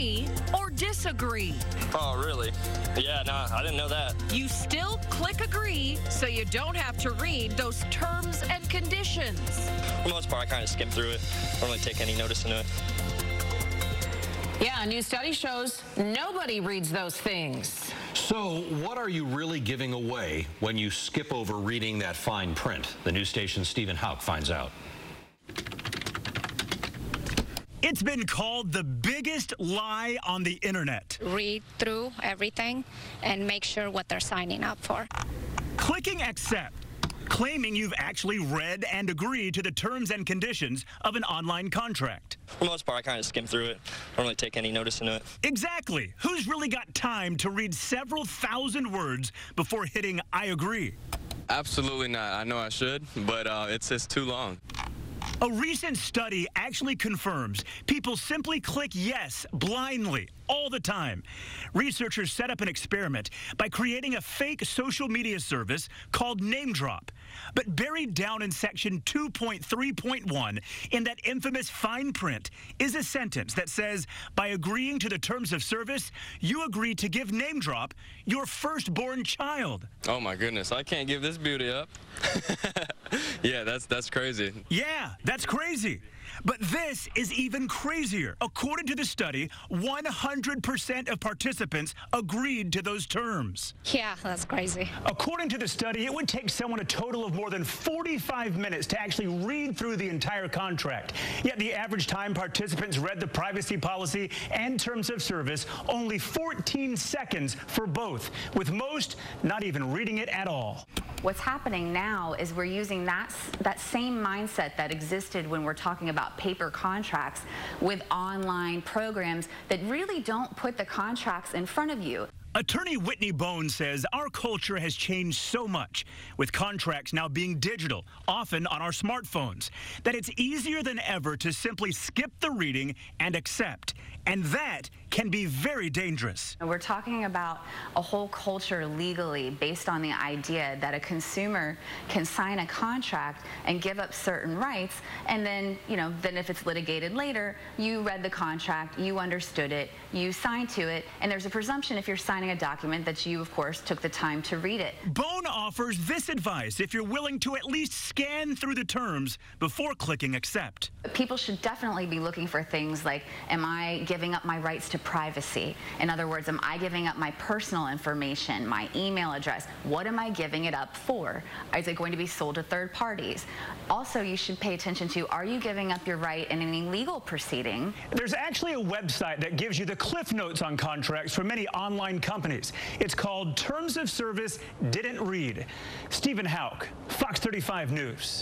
agree or disagree. Oh, really? Yeah, no, I didn't know that. You still click agree so you don't have to read those terms and conditions. For the most part, I kind of skim through it. I don't really take any notice in it. Yeah, a new study shows nobody reads those things. So what are you really giving away when you skip over reading that fine print? The news station's Stephen Houck finds out. It's been called the biggest lie on the internet. Read through everything and make sure what they're signing up for. Clicking accept, claiming you've actually read and agreed to the terms and conditions of an online contract. For the most part, I kind of skim through it. I don't really take any notice in it. Exactly. Who's really got time to read several thousand words before hitting I agree? Absolutely not. I know I should, but it's just too long. A recent study actually confirms people simply click yes blindly all the time. Researchers set up an experiment by creating a fake social media service called Name Drop. But buried down in section 2.3.1 in that infamous fine print is a sentence that says, by agreeing to the terms of service, you agree to give Name Drop your firstborn child. Oh my goodness, I can't give this beauty up. Yeah, that's crazy. Yeah, that's crazy. But this is even crazier. According to the study, 100% of participants agreed to those terms. Yeah, that's crazy. According to the study, it would take someone a total of more than 45 minutes to actually read through the entire contract. Yet the average time participants read the privacy policy and terms of service, only 14 seconds for both, with most not even reading it at all. What's happening now is we're using that same mindset that existed when we're talking about paper contracts with online programs that really don't put the contracts in front of you. Attorney Whitney Boan says our culture has changed so much, with contracts now being digital, often on our smartphones, that it's easier than ever to simply skip the reading and accept. And that can be very dangerous. We're talking about a whole culture legally based on the idea that a consumer can sign a contract and give up certain rights, and then, then if it's litigated later, you read the contract, you understood it, you signed to it, and there's a presumption if you're signing a document that you, of course, took the time to read it. Boan offers this advice if you're willing to at least scan through the terms before clicking accept. People should definitely be looking for things like, am I giving up my rights to privacy? In other words, am I giving up my personal information, my email address? What am I giving it up for? Is it going to be sold to third parties? Also, you should pay attention to, are you giving up your right in any legal proceeding? There's actually a website that gives you the cliff notes on contracts for many online companies. It's called Terms of Service Didn't Read. Stephen Houck, Fox 35 News.